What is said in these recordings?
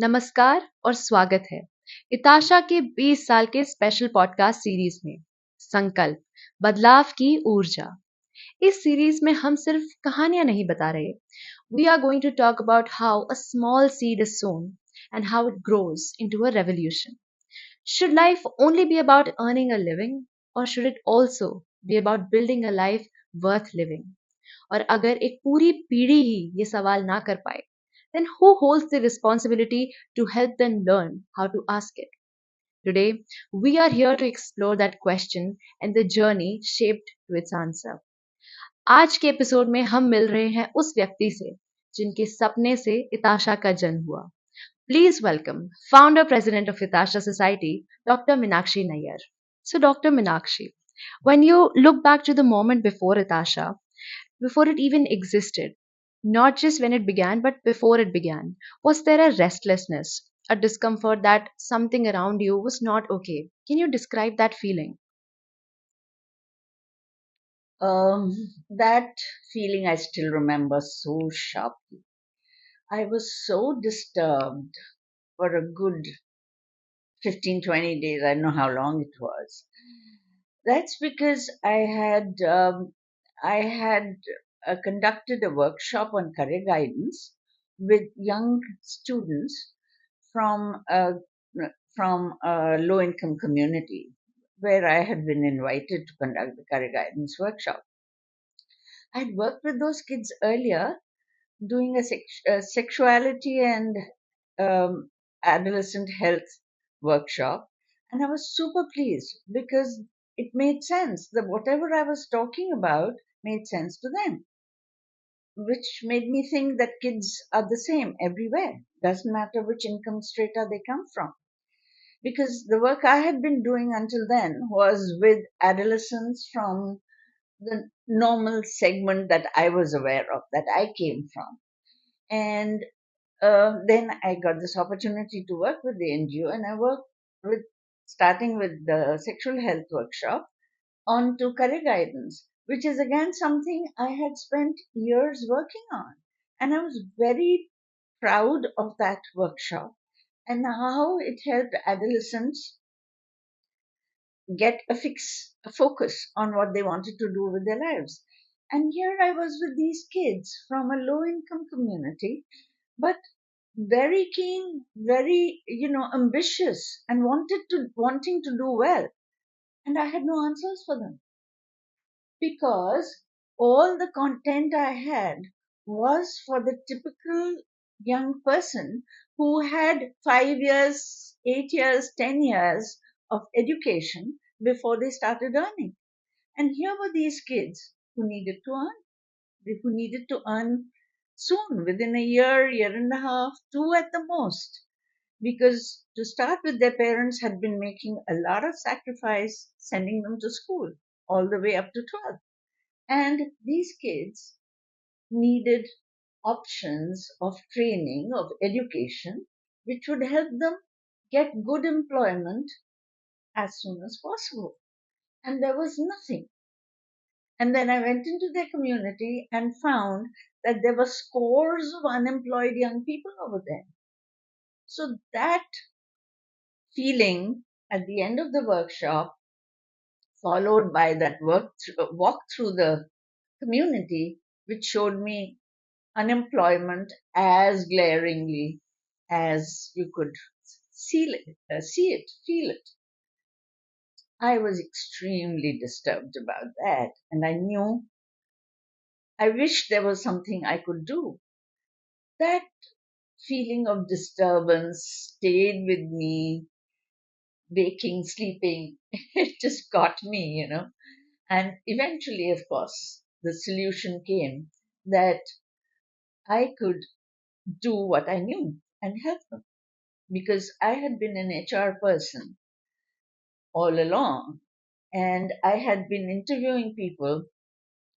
नमस्कार और स्वागत है इताशा के 20 साल के स्पेशल पॉडकास्ट सीरीज में संकल्प बदलाव की ऊर्जा। इस सीरीज में हम सिर्फ कहानियां नहीं बता रहे। We are going to talk about how a small seed is sown and how it grows into a revolution. Should life only be about earning a living or should it also be about building a life worth living? और अगर एक पूरी पीढ़ी ही ये सवाल ना कर पाए, then who holds the responsibility to help them learn how to ask it? Today, we are here to explore that question and the journey shaped to its answer. आज के एपिसोड में हम मिल रहे हैं उस व्यक्ति से जिनके सपने से इताशा का जन्म हुआ। Please welcome founder president of ETASHA Society, Dr. Meenakshi Nayar. So, Dr. Meenakshi, when you look back to the moment before ETASHA, before it even existed, not just when it began, but before it began, was there a restlessness, a discomfort that something around you was not okay? Can you describe that feeling? Um, that feeling I still remember so sharply. I was so disturbed for a good 15, 20 days. I don't know how long it was. That's because I had conducted a workshop on career guidance with young students from a, from a low income community where I had been invited to conduct the career guidance workshop. I'd worked with those kids earlier doing a sexuality and adolescent health workshop, and I was super pleased because it made sense that whatever I was talking about made sense to them, which made me think that kids are the same everywhere. Doesn't matter which income strata they come from. Because the work I had been doing until then was with adolescents from the normal segment that I was aware of, that I came from. And then I got this opportunity to work with the NGO, and I worked with starting with the sexual health workshop on to career guidance, which is again something I had spent years working on. And I was very proud of that workshop and how it helped adolescents get a focus on what they wanted to do with their lives. And here I was with these kids from a low income community, but very keen, very, ambitious and wanting to do well. And I had no answers for them because all the content I had was for the typical young person who had 5 years, 8 years, 10 years of education before they started earning. And here were these kids who needed to earn, who needed to earn soon, within a year, year and a half, two at the most. Because to start with, their parents had been making a lot of sacrifice sending them to school all the way up to 12. And these kids needed options of training, of education, which would help them get good employment as soon as possible. And there was nothing. And then I went into their community and found that there were scores of unemployed young people over there. So that feeling at the end of the workshop, followed by that walk through the community, which showed me unemployment as glaringly as you could see it, feel it. I was extremely disturbed about that, and I knew I wished there was something I could do. That feeling of disturbance stayed with me, waking, sleeping. It just got me. And eventually, of course, the solution came that I could do what I knew and help them because I had been an HR person all along and I had been interviewing people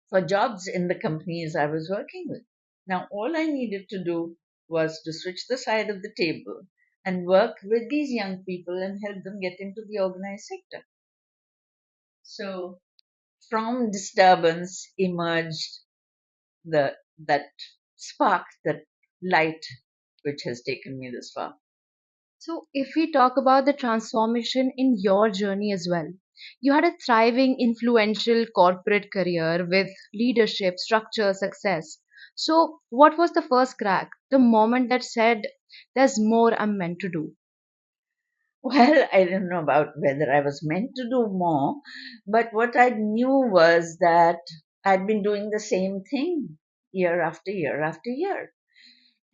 for jobs in the companies I was working with. Now, all I needed to do was to switch the side of the table and work with these young people and help them get into the organized sector. So, from disturbance emerged the that spark, that light which has taken me this far. So, if we talk about the transformation in your journey as well, you had a thriving, influential corporate career with leadership, structure, success. So, what was the first crack? The moment that said, there's more I'm meant to do? Well, I don't know about whether I was meant to do more, but what I knew was that I'd been doing the same thing year after year after year.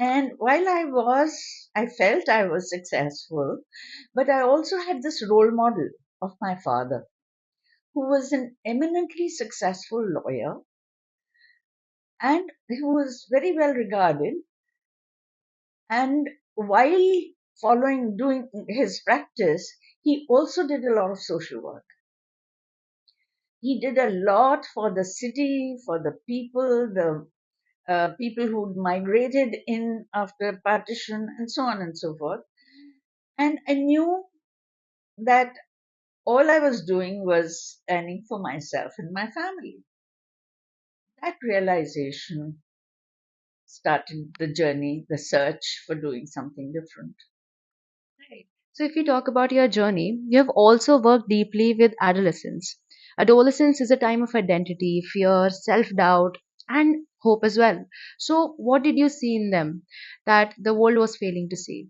And while I felt I was successful, but I also had this role model of my father, who was an eminently successful lawyer and who was very well regarded. And while doing his practice, he also did a lot of social work. He did a lot for the city, for the people who migrated in after partition, and so on and so forth. And I knew that all I was doing was earning for myself and my family. That realization started the journey, the search for doing something different. Right. So, if we talk about your journey, you have also worked deeply with adolescents. Adolescence is a time of identity, fear, self doubt, and hope as well. So, what did you see in them that the world was failing to see?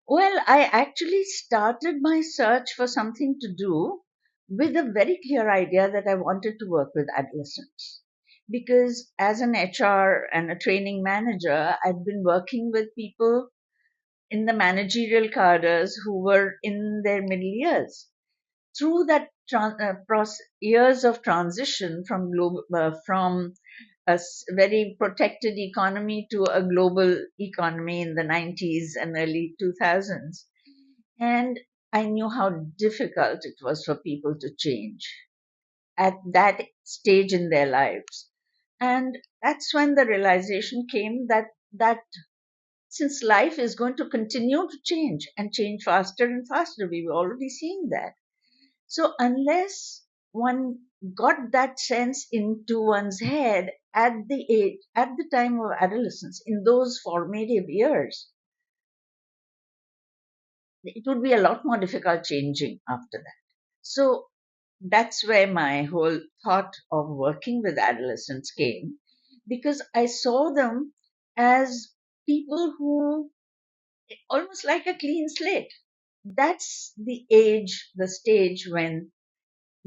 Well, I actually started my search for something to do with a very clear idea that I wanted to work with adolescents. Because as an HR and a training manager, I'd been working with people in the managerial cadres who were in their middle years. Through that years of transition from very protected economy to a global economy in the 90s and early 2000s. And I knew how difficult it was for people to change at that stage in their lives. And that's when the realization came that since life is going to continue to change and change faster and faster, we were already seeing that. So unless one got that sense into one's head at the time of adolescence, in those formative years, it would be a lot more difficult changing after that. So that's where my whole thought of working with adolescents came, because I saw them as people who almost like a clean slate. That's the stage when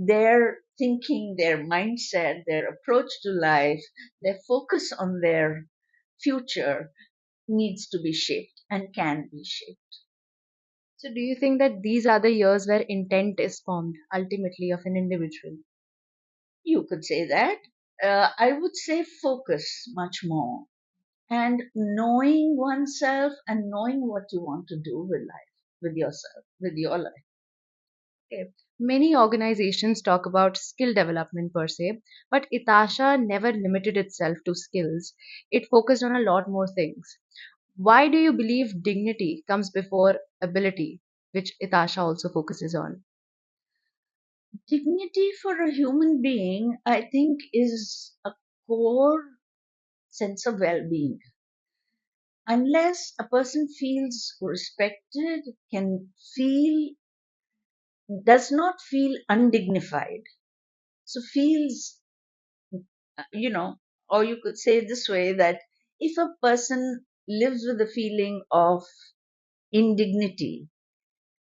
their thinking, their mindset, their approach to life, their focus on their future needs to be shaped and can be shaped. So, do you think that these are the years where intent is formed ultimately of an individual? You could say that. I would say focus much more and knowing oneself and knowing what you want to do with life, with yourself, with your life. Okay. Many organizations talk about skill development per se, but Itasha never limited itself to skills. It focused on a lot more things. Why do you believe dignity comes before ability, which Itasha also focuses on? Dignity for a human being, I think, is a core sense of well being. Unless a person feels respected, can feel, does not feel undignified, so feels, or you could say this way that if a person lives with a feeling of indignity,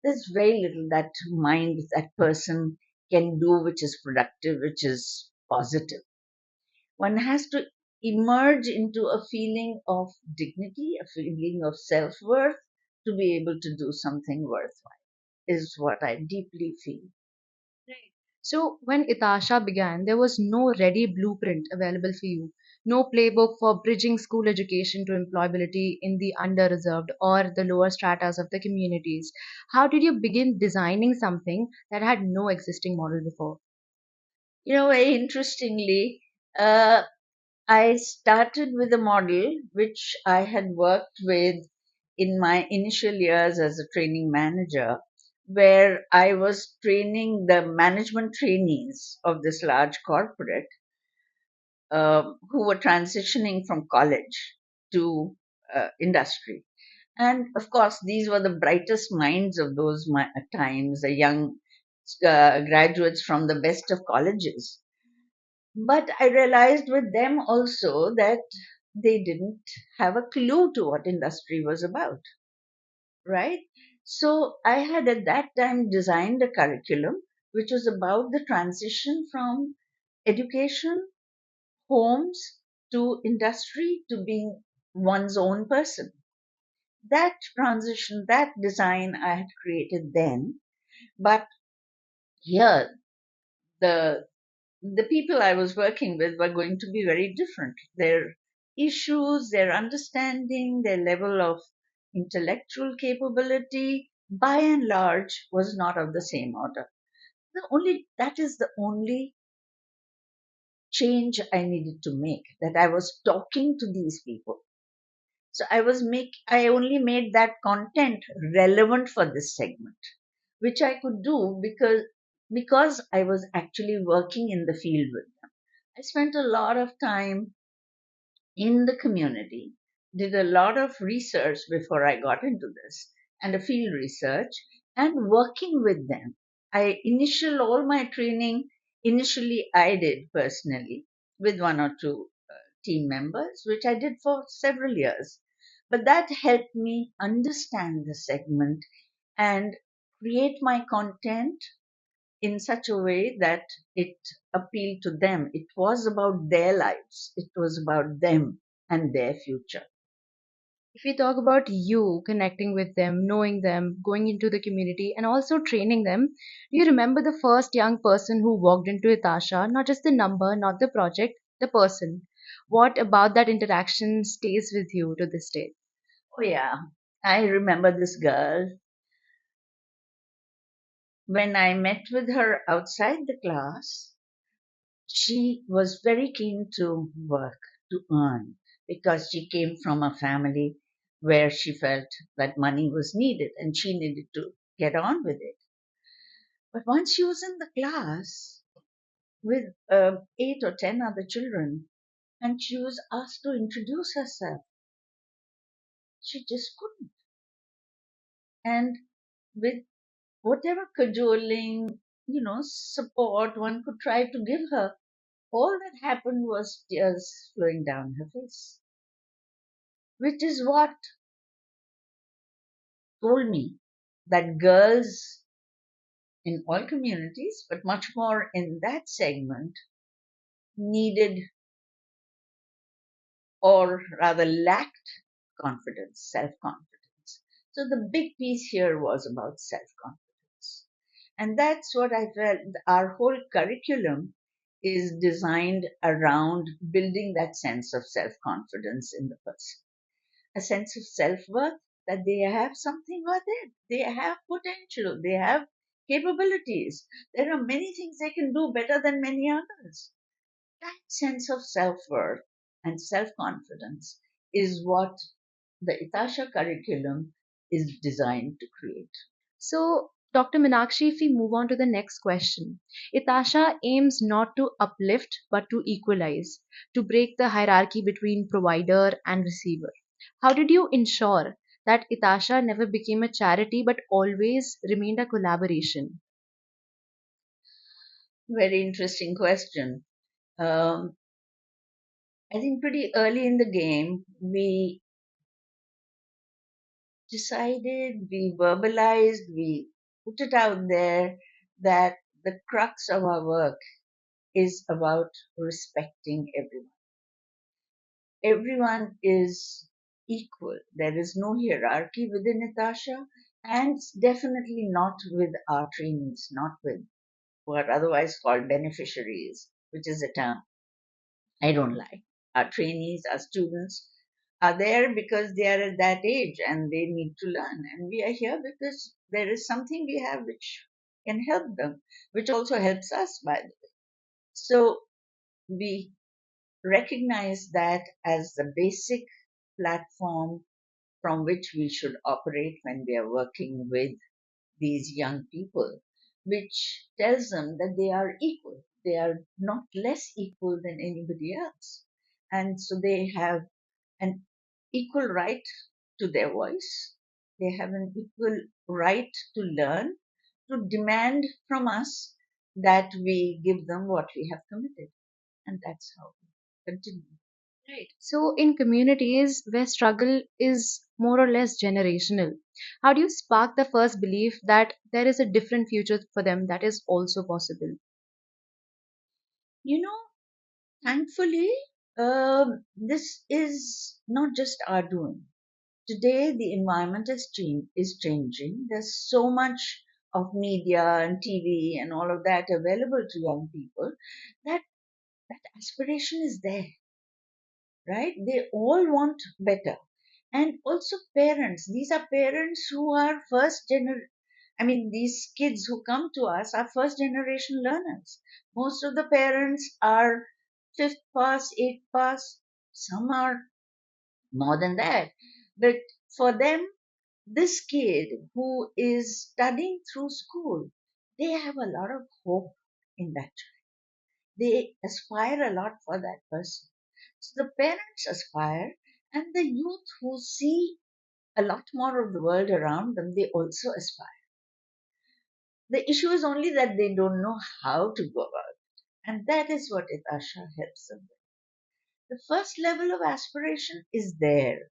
there's very little that person can do which is productive, which is positive. One has to emerge into a feeling of dignity, a feeling of self worth to be able to do something worthwhile, is what I deeply feel. Right. So, when Itasha began, there was no ready blueprint available for you, no playbook for bridging school education to employability in the under-reserved or the lower stratas of the communities. How did you begin designing something that had no existing model before? Very interestingly, uh, I started with a model which I had worked with in my initial years as a training manager, where I was training the management trainees of this large corporate who were transitioning from college to industry. And of course, these were the brightest minds of those times, the young graduates from the best of colleges. But I realized with them also that they didn't have a clue to what industry was about, right? So I had at that time designed a curriculum which was about the transition from education, homes, to industry, to being one's own person. That transition, that design I had created then, but here the the people I was working with were going to be very different. Their issues, their understanding, their level of intellectual capability, by and large, was not of the same order. That is the only change I needed to make, that I was talking to these people. So I only made that content relevant for this segment, which I could do because I was actually working in the field with them. I spent a lot of time in the community, did a lot of research before I got into this, and a field research, and working with them. All my training initially I did personally with one or two team members, which I did for several years. But that helped me understand the segment and create my content in such a way that it appealed to them. It was about their lives, it was about them and their future. If we talk about you connecting with them, knowing them, going into the community, and also training them, do you remember the first young person who walked into Itasha? Not just the number, not the project, the person. What about that interaction stays with you to this day? Oh, yeah. I remember this girl. When I met with her outside the class, she was very keen to work, to earn, because she came from a family where she felt that money was needed and she needed to get on with it. But once she was in the class with 8 or 10 other children and she was asked to introduce herself, she just couldn't. And with whatever cajoling, support one could try to give her, all that happened was tears flowing down her face, which is what told me that girls in all communities, but much more in that segment, needed, or rather lacked, confidence, self confidence. So the big piece here was about self confidence. And that's what I felt. Our whole curriculum is designed around building that sense of self confidence in the person, a sense of self worth, that they have something worth it, they have potential, they have capabilities. There are many things they can do better than many others. That sense of self worth and self confidence is what the Itasha curriculum is designed to create. So, Dr. Meenakshi, if we move on to the next question, Itasha aims not to uplift but to equalize, to break the hierarchy between provider and receiver. How did you ensure that Itasha never became a charity but always remained a collaboration? Very interesting question. Um, I think pretty early in the game, we decided, we verbalized, we put it out there that the crux of our work is about respecting everyone. Everyone is equal. There is no hierarchy within Natasha, and definitely not with our trainees, not with who are otherwise called beneficiaries, which is a term I don't like. Our trainees, our students are there because they are at that age and they need to learn. And we are here because there is something we have which can help them, which also helps us, by the way. So we recognize that as the basic platform from which we should operate when we are working with these young people, which tells them that they are equal. They are not less equal than anybody else. And so they have an equal right to their voice. They have an equal right to learn, to demand from us that we give them what we have committed. And that's how we continue. Right. So, in communities where struggle is more or less generational, how do you spark the first belief that there is a different future for them that is also possible? You know, thankfully, this is not just our doing. Today, the environment is changing. There's so much of media and TV and all of that available to young people that that aspiration is there, right? They all want better. And also parents. These are parents who are I mean, these kids who come to us are first generation learners. Most of the parents are fifth pass, eighth pass. Some are more than that. But for them, this kid who is studying through school, they have a lot of hope in that child. They aspire a lot for that person. So the parents aspire, and the youth who see a lot more of the world around them, they also aspire. The issue is only that they don't know how to go about it. And that is what Itasha helps them with. The first level of aspiration is there.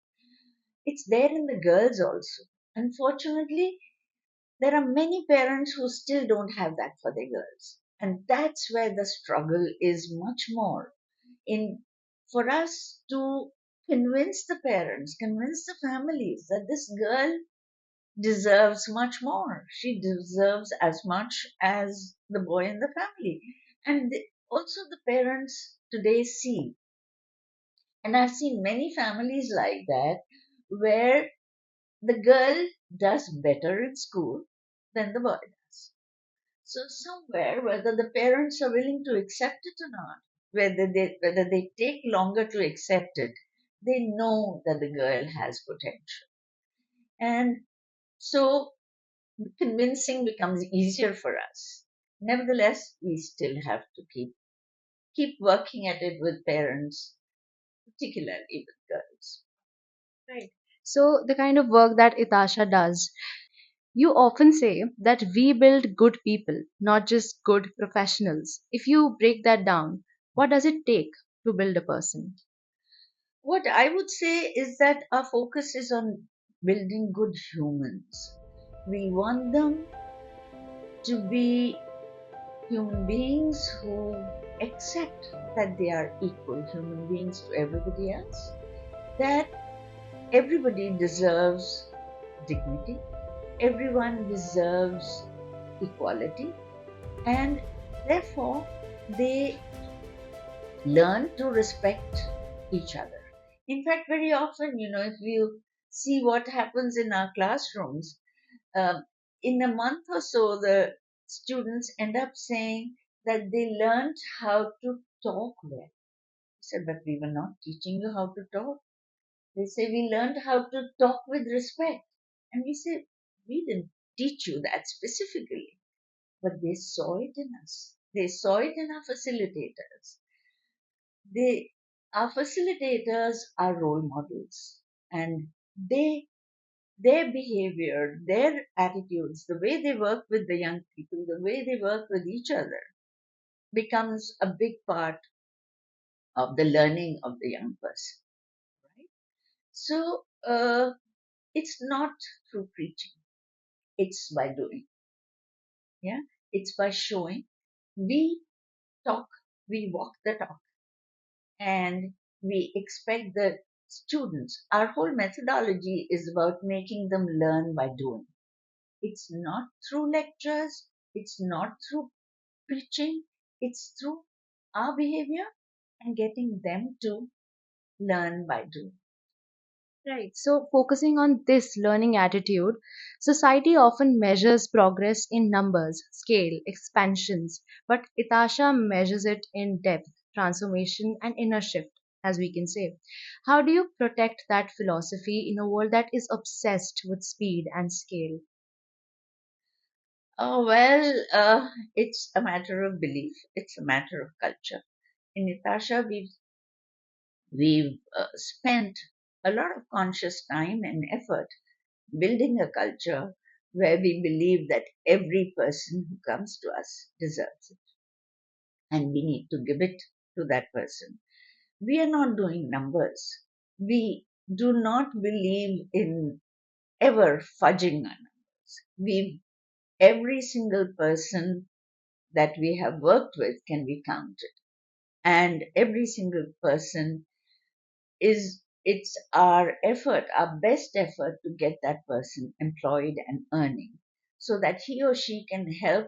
It's there in the girls also. Unfortunately, there are many parents who still don't have that for their girls. And that's where the struggle is much more in for us to convince the parents, convince the families that this girl deserves much more. She deserves as much as the boy in the family. And also the parents today see, and I've seen many families like that, where the girl does better in school than the boy does. So somewhere, whether the parents are willing to accept it or not, whether they take longer to accept it, they know that the girl has potential. And so convincing becomes easier for us. Nevertheless, we still have to keep working at it with parents, particularly with girls. Right. So, the kind of work that Itasha does, you often say that we build good people, not just good professionals. If you break that down, what does it take to build a person? What I would say is that our focus is on building good humans. We want them to be human beings who accept that they are equal human beings to everybody else, that everybody deserves dignity, everyone deserves equality, and therefore they learn to respect each other. In fact, very often, if you see what happens in our classrooms, um, in a month or so, the students end up saying that they learned how to talk well. I said, but we were not teaching you how to talk. They say, we learned how to talk with respect. And we say, we didn't teach you that specifically, but they saw it in us. They saw it in our facilitators. They, our facilitators are role models, and their behavior, their attitudes, the way they work with the young people, the way they work with each other becomes a big part of the learning of the young person. Right? So it's not through preaching, it's by doing. Yeah, it's by showing. We talk, we walk the talk, and we expect the students. Our whole methodology is about making them learn by doing. It's not through lectures, it's not through preaching, it's through our behavior and getting them to learn by doing. Right. So, focusing on this learning attitude, society often measures progress in numbers, scale, expansions, but Itasha measures it in depth, transformation, and inner shift, as we can say. How do you protect that philosophy in a world that is obsessed with speed and scale? Oh, well, it's a matter of belief, it's a matter of culture. In Natasha, we've spent a lot of conscious time and effort building a culture where we believe that every person who comes to us deserves it and we need to give it to that person. We are not doing numbers. We do not believe in ever fudging our numbers. Every single person that we have worked with can be counted. And every single person it's our effort, our best effort to get that person employed and earning so that he or she can help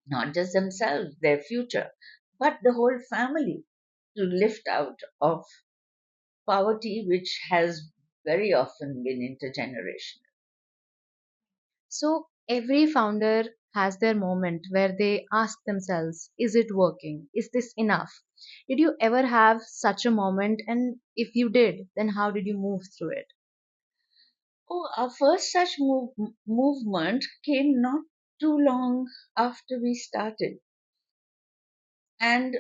not just themselves, their future, but the whole family to lift out of poverty, which has very often been intergenerational. So every founder has their moment where they ask themselves, is it working? Is this enough? Did you ever have such a moment? And if you did, then how did you move through it? Oh, our first such movement came not too long after we started. And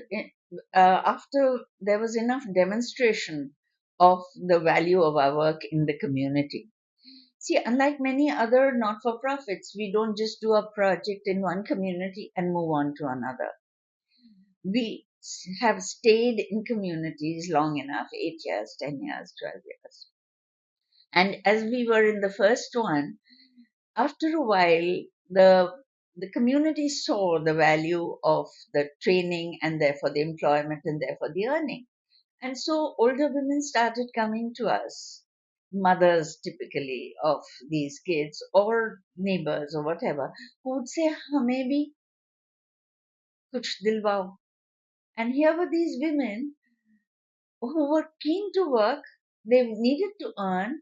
after there was enough demonstration of the value of our work in the community. See, unlike many other not for profits, we don't just do a project in one community and move on to another. We have stayed in communities long enough 8 years, 10 years, 12 years. And as we were in the first one, after a while, the community saw the value of the training and therefore the employment and therefore the earning. And so older women started coming to us, mothers typically of these kids or neighbors or whatever, who would say, "हमें भी कुछ दिलवाओ." And here were these women who were keen to work, they needed to earn,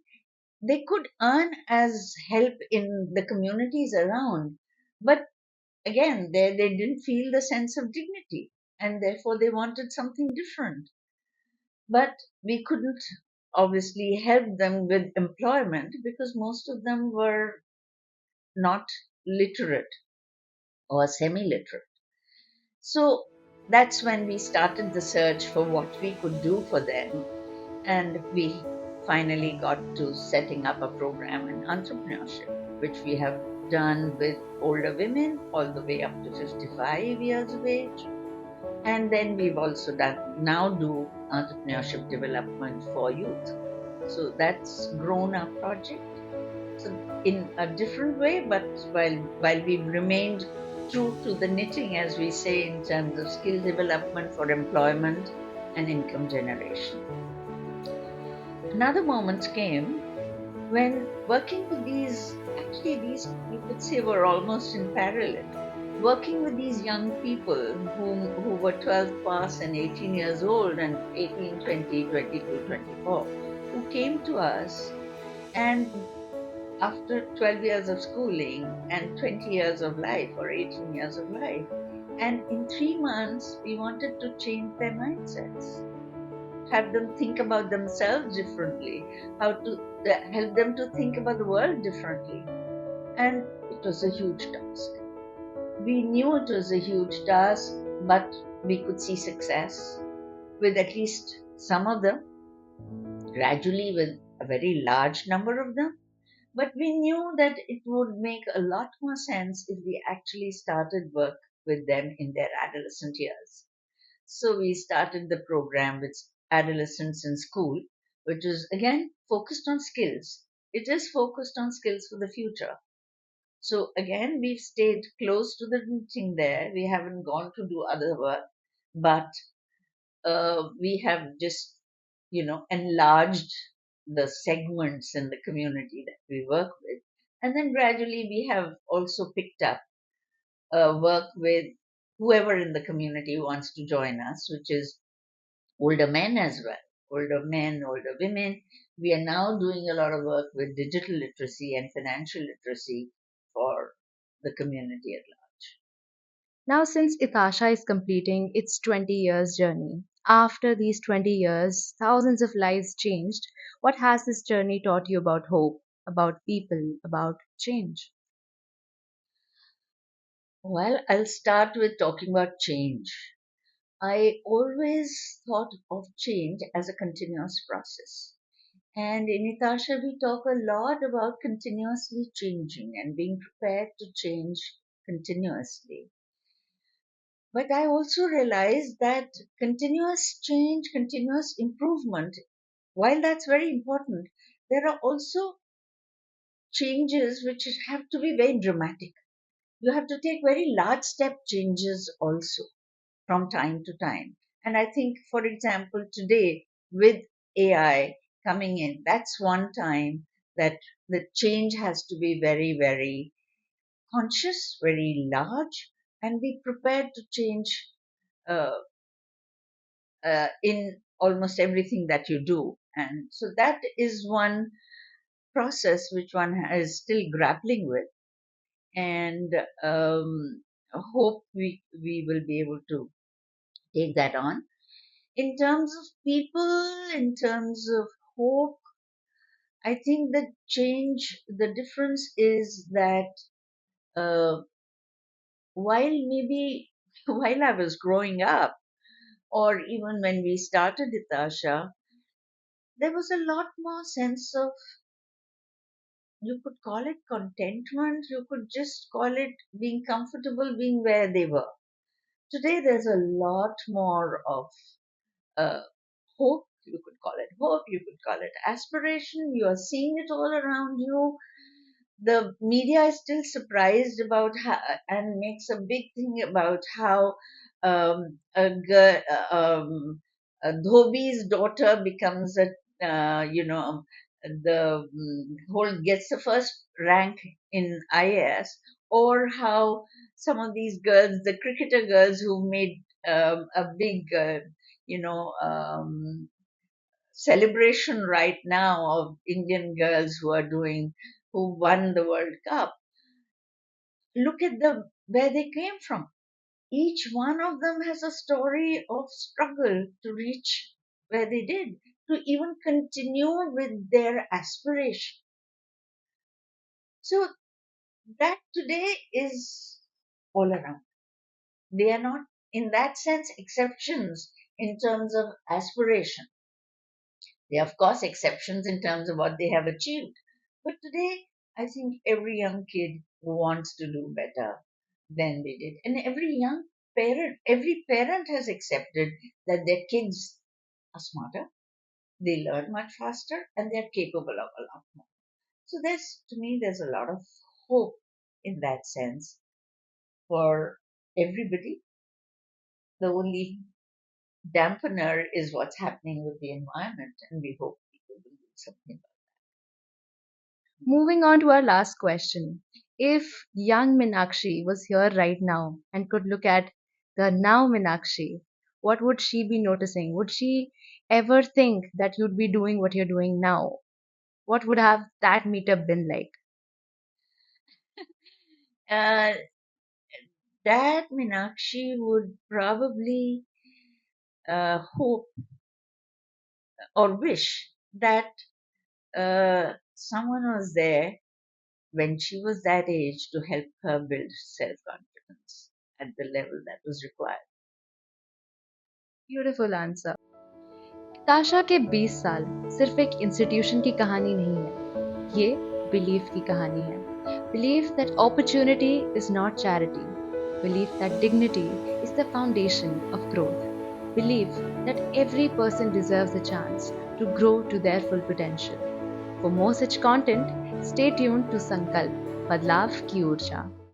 they could earn as help in the communities around, but again, they didn't feel the sense of dignity and therefore they wanted something different. But we couldn't obviously help them with employment because most of them were not literate or semi literate. So that's when we started the search for what we could do for them. And we finally got to setting up a program in entrepreneurship, which we have done with older women all the way up to 55 years of age. And then we've also done now do entrepreneurship development for youth. So that's grown our project. So in a different way, but while we've remained true to the knitting, as we say, in terms of skill development for employment and income generation. Another moment came when working with these you could say were almost in parallel. Working with these young people who were 12 plus and 18 years old and 18, 20, 22, 24, who came to us and after 12 years of schooling and 20 years of life or 18 years of life. And in 3 months, we wanted to change their mindsets, have them think about themselves differently, how to help them to think about the world differently. And it was a huge task. We knew it was a huge task, but we could see success with at least some of them, gradually with a very large number of them. But we knew that it would make a lot more sense if we actually started work with them in their adolescent years. So we started the program with adolescents in school, which is again focused on skills. It is focused on skills for the future. So again, we've stayed close to the knitting there. We haven't gone to do other work, but we have just, enlarged the segments in the community that we work with. And then gradually we have also picked up work with whoever in the community wants to join us, which is older men as well. Older men, older women. We are now doing a lot of work with digital literacy and financial literacy for the community at large. Now, since Itasha is completing its 20 years journey, after these 20 years, thousands of lives changed. What has this journey taught you about hope, about people, about change? Well, I'll start with talking about change. I always thought of change as a continuous process. And in Itasha, we talk a lot about continuously changing and being prepared to change continuously. But I also realized that continuous change, continuous improvement, while that's very important, there are also changes which have to be very dramatic. You have to take very large step changes also from time to time. And I think, for example, today with AI coming in, that's one time that the change has to be very, very conscious, very large, and be prepared to change uh, in almost everything that you do. And so that is one process which one is still grappling with. And hope we will be able to take that on. In terms of people, in terms of hope, I think the change, the difference is that uh, while maybe while I was growing up, or even when we started Itasha, there was a lot more sense of, you could call it contentment, you could just call it being comfortable being where they were. Today, there's a lot more of uh, hope. You could call it hope, you could call it aspiration. You are seeing it all around you. The media is still surprised about how, and makes a big thing about how a girl, a Dhobi's daughter becomes a, the whole gets the first rank in IAS, or how some of these girls, the cricketer girls who made a big, celebration right now of Indian girls who won the World Cup. Look at where they came from. Each one of them has a story of struggle to reach where they did, to even continue with their aspiration. So that today is all around. They are not, in that sense, exceptions in terms of aspiration. There are, of course, exceptions in terms of what they have achieved. But today, I think every young kid wants to do better than they did. And every parent has accepted that their kids are smarter, they learn much faster, and they're capable of a lot more. So to me, there's a lot of hope in that sense for everybody. The only dampener is what's happening with the environment, and we hope people will do something. Moving on to our last question. If young Meenakshi was here right now and could look at the now Meenakshi, what would she be noticing? Would she ever think that you'd be doing what you're doing now? What would have that meetup been like? Uh, that Meenakshi would probably hope or wish that someone was there when she was that age to help her build self confidence at the level that was required. Beautiful answer. ताशा के 20 साल सिर्फ एक institution की कहानी नहीं है, ये बिलीफ की कहानी है। Belief that opportunity is not charity, belief that dignity is the foundation of growth, belief that every person deserves a chance to grow to their full potential. For more such content, stay tuned to Sankalp, Badlav की ऊर्जा।